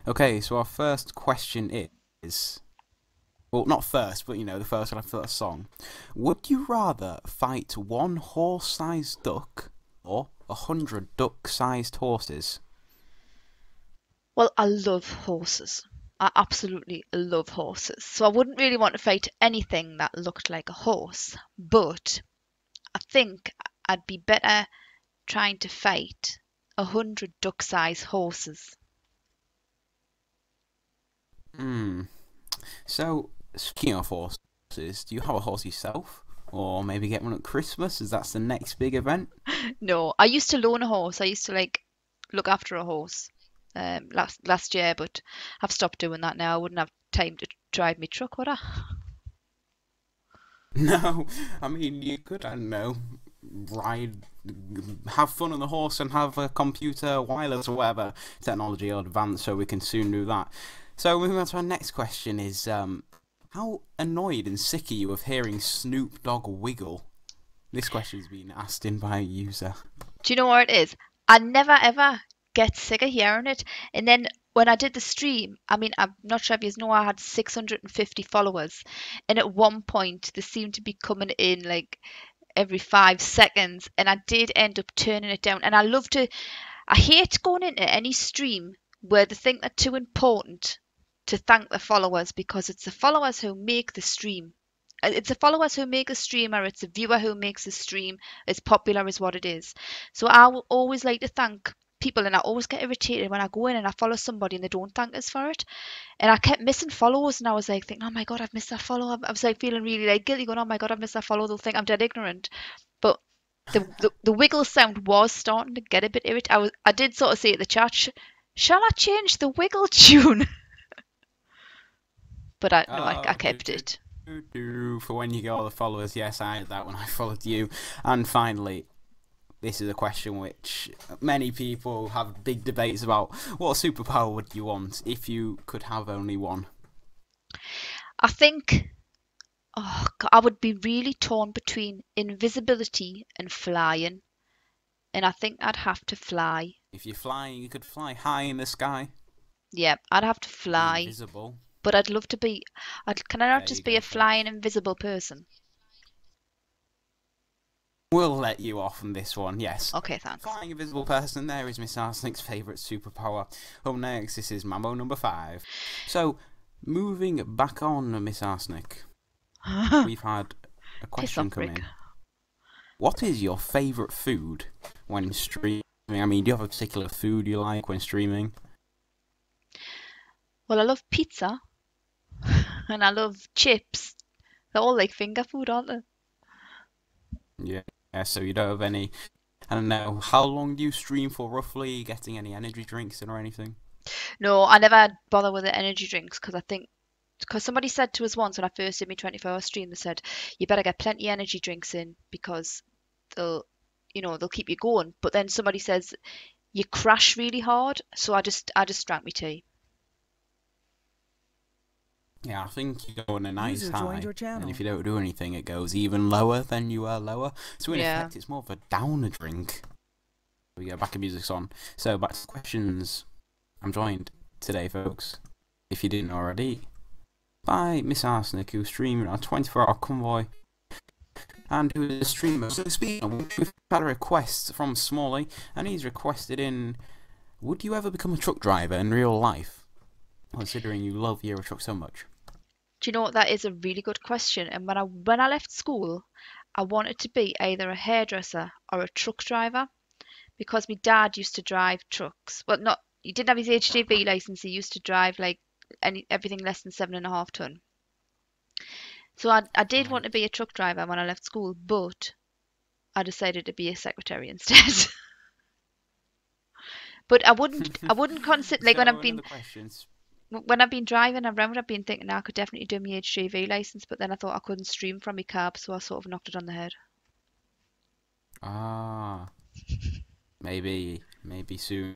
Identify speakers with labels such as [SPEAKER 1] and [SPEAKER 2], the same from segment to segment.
[SPEAKER 1] Okay, so our first question is, well, not first, but the first one after that song. Would you rather fight one horse-sized duck or 100 duck-sized horses?
[SPEAKER 2] Well, I love horses. I absolutely love horses. So I wouldn't really want to fight anything that looked like a horse. But I think I'd be better trying to fight 100 duck-sized horses.
[SPEAKER 1] Hmm. So, speaking of horses, do you have a horse yourself? Or maybe get one at Christmas, as that's the next big event?
[SPEAKER 2] No, I used to loan a horse. I used to like look after a horse last year, but I've stopped doing that now. I wouldn't have time to drive me truck, would I?
[SPEAKER 1] No, I mean, you could, I don't know, ride, have fun on the horse and have a computer, wireless, or whatever technology or advanced, so we can soon do that. So, moving on to our next question is, how annoyed and sick are you of hearing Snoop Dogg wiggle? This question's been asked in by a user.
[SPEAKER 2] Do you know what it is? I never ever get sick of hearing it. And then when I did the stream, I mean, I'm not sure if you know, I had 650 followers. And at one point, they seemed to be coming in like every 5 seconds. And I did end up turning it down. And I hate going into any stream where they think they're too important to thank the followers because it's the followers who make the stream. It's the followers who make a stream, or it's the viewer who makes a stream as popular as what it is. So I will always like to thank people, and I always get irritated when I go in and I follow somebody and they don't thank us for it. And I kept missing follows, and I was like thinking, oh my god, I've missed that follow. I was like feeling really like guilty, going, oh my god, I've missed that follow. They'll think I'm dead ignorant. But the wiggle sound was starting to get a bit irritated. I did sort of say at the chat, shall I change the wiggle tune? But I
[SPEAKER 1] Oh,
[SPEAKER 2] kept it.
[SPEAKER 1] for when you get all the followers. Yes, I had that when I followed you. And finally, this is a question which many people have big debates about. What superpower would you want if you could have only one?
[SPEAKER 2] I think I would be really torn between invisibility and flying, and I think I'd have to fly.
[SPEAKER 1] If you're flying, you could fly high in the sky,
[SPEAKER 2] Yeah, I'd have to
[SPEAKER 1] be
[SPEAKER 2] fly,
[SPEAKER 1] invisible.
[SPEAKER 2] but I'd love to be. Can I not
[SPEAKER 1] There you
[SPEAKER 2] just be
[SPEAKER 1] go,
[SPEAKER 2] a flying
[SPEAKER 1] folks.
[SPEAKER 2] invisible person?
[SPEAKER 1] We'll let you off on this one, yes.
[SPEAKER 2] Okay, thanks.
[SPEAKER 1] Flying invisible person, there is Miss Arsenic's favourite superpower. Up next, this is Mambo number 5. So, moving back on, Miss Arsenic, we've had a
[SPEAKER 2] Piss
[SPEAKER 1] question
[SPEAKER 2] off,
[SPEAKER 1] come
[SPEAKER 2] Rick.
[SPEAKER 1] in. What is your favourite food when streaming? I mean, do you have a particular food you like when streaming?
[SPEAKER 2] Well, I love pizza and I love chips. They're all like finger food, aren't they?
[SPEAKER 1] Yeah, so you don't have any. I don't know. How long do you stream for roughly? Getting any energy drinks in or anything?
[SPEAKER 2] No, I never bother with the energy drinks because I think because somebody said to us once when I first did my 24-hour stream, they said you better get plenty of energy drinks in because they'll, they'll keep you going. But then somebody says you crash really hard, so I just drank my tea.
[SPEAKER 1] Yeah, I think you go on a nice
[SPEAKER 3] User joined
[SPEAKER 1] high,
[SPEAKER 3] your
[SPEAKER 1] and if
[SPEAKER 3] channel.
[SPEAKER 1] you don't do anything, it goes even lower than you are lower. So in
[SPEAKER 2] Yeah.
[SPEAKER 1] effect, it's more of a downer drink. We go back to music's on. So back to questions. I'm joined today, folks, if you didn't already, by Miss Arsenic, who's streaming our 24-hour convoy, and who is a streamer. So speaking, we've had a request from Smalley, and he's requested in, would you ever become a truck driver in real life, considering you love Eurotruck so much?
[SPEAKER 2] Do you know what? That is a really good question. And when I left school, I wanted to be either a hairdresser or a truck driver because my dad used to drive trucks. Well, not he didn't have his HGV license. He used to drive like everything less than 7.5 ton. So I did want
[SPEAKER 1] Right.
[SPEAKER 2] to be a truck driver when I left school, but I decided to be a secretary instead. But I wouldn't consider like
[SPEAKER 1] So another question.
[SPEAKER 2] when I've been driving around, I've been thinking I could definitely do my HGV license, but then I thought I couldn't stream from my cab, so I sort of knocked it on the head.
[SPEAKER 1] Ah, maybe soon.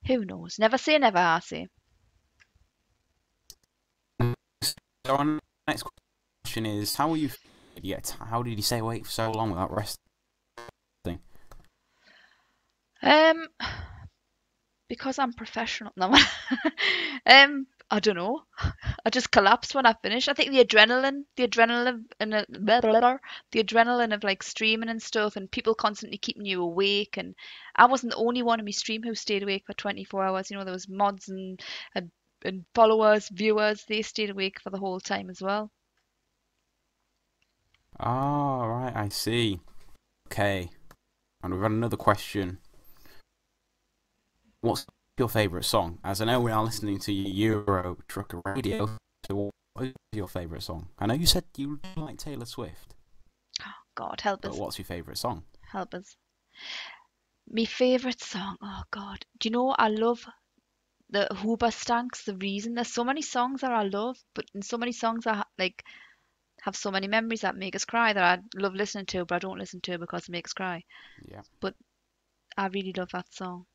[SPEAKER 2] Who knows? Never say never, I say.
[SPEAKER 1] So our next question is, how were you? Yet, how did you stay awake for so long without resting?
[SPEAKER 2] Um, Because I'm professional. No, I don't know. I just collapsed when I finished. I think the adrenaline of like streaming and stuff, and people constantly keeping you awake. And I wasn't the only one in my stream who stayed awake for 24 hours. You know, there was mods and followers, viewers. They stayed awake for the whole time as well.
[SPEAKER 1] Ah, right, I see. Okay. And we've got another question. What's your favourite song? As I know we are listening to Eurotruck radio, so what is your favourite song? I know you said you like Taylor Swift.
[SPEAKER 2] God, help
[SPEAKER 1] But
[SPEAKER 2] us.
[SPEAKER 1] what's your favourite song?
[SPEAKER 2] Help us. My favourite song. Oh God. Do you know I love the Huber Stanks, The Reason. There's so many songs that I love, but in so many songs I like have so many memories that make us cry that I love listening to, but I don't listen to it because it makes us cry.
[SPEAKER 1] Yeah.
[SPEAKER 2] But I really love that song.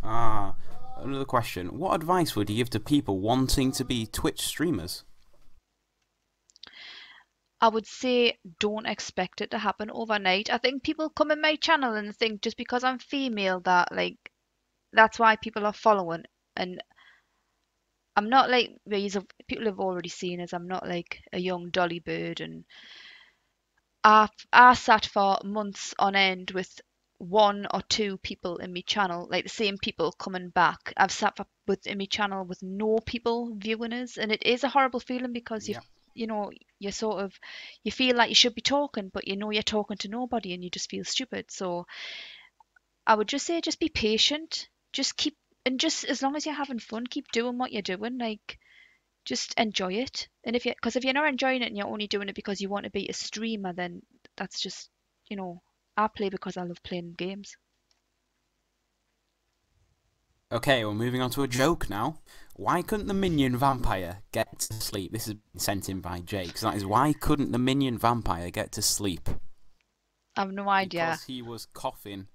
[SPEAKER 1] Ah, another question. What advice would you give to people wanting to be Twitch streamers?
[SPEAKER 2] I would say don't expect it to happen overnight. I think people come in my channel and think just because I'm female that like that's why people are following. And I'm not like people have already seen as I'm not like a young dolly bird, and I sat for months on end with one or two people in my channel, like the same people coming back. I've sat in my channel with no people viewing us, and it is a horrible feeling because
[SPEAKER 1] Yeah.
[SPEAKER 2] you know you sort of you feel like you should be talking, but you know you're talking to nobody, and you just feel stupid. So I would just say just be patient, just keep and just as long as you're having fun, keep doing what you're doing. Like just enjoy it. And because if you're not enjoying it and you're only doing it because you want to be a streamer, then that's just, you know, I play because I love playing games.
[SPEAKER 1] Okay, we're moving on to a joke now. Why couldn't the minion vampire get to sleep? This has been sent in by Jake. So that is, why couldn't the minion vampire get to sleep?
[SPEAKER 2] I have no idea.
[SPEAKER 1] Because he was coughing.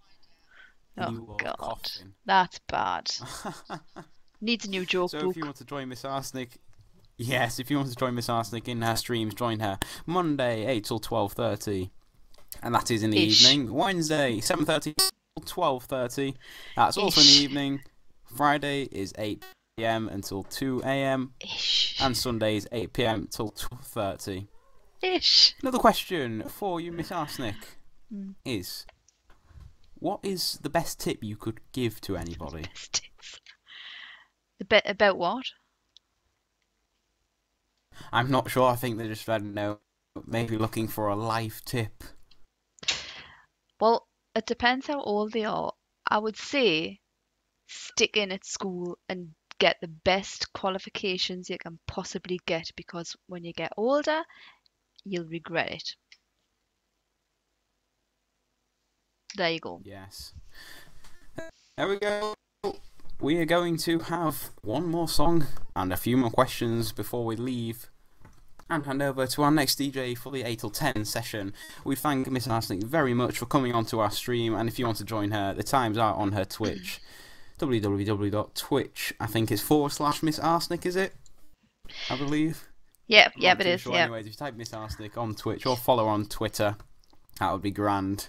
[SPEAKER 2] Oh God, that's bad. Needs a new joke
[SPEAKER 1] So
[SPEAKER 2] book.
[SPEAKER 1] if you want to join Miss Arsenic, yes, if you want to join Miss Arsenic in her streams, join her Monday 8 till 12:30, and that is in the evening. Wednesday 7:30 till 12:30. That's also in the evening. Friday is 8 p.m. until 2 a.m. and Sunday is 8 p.m. till 12:30. Another question for you, Miss Arsenic, is what is the best tip you could give to anybody?
[SPEAKER 2] Best tips. The bit about what?
[SPEAKER 1] I'm not sure. I think they're just, I don't know, maybe looking for a life tip.
[SPEAKER 2] Well, it depends how old they are. I would say stick in at school and get the best qualifications you can possibly get, because when you get older, you'll regret it. There you go.
[SPEAKER 1] Yes. There we go. We are going to have one more song and a few more questions before we leave and hand over to our next DJ for the 8 till 10 session. We thank Miss Arsenic very much for coming onto our stream, and if you want to join her, the times are on her Twitch. www.twitch, I think it's /Miss Arsenic, is it? I believe.
[SPEAKER 2] Yep, it is.
[SPEAKER 1] Sure. Anyways, if you type Miss Arsenic on Twitch or follow her on Twitter, that would be grand.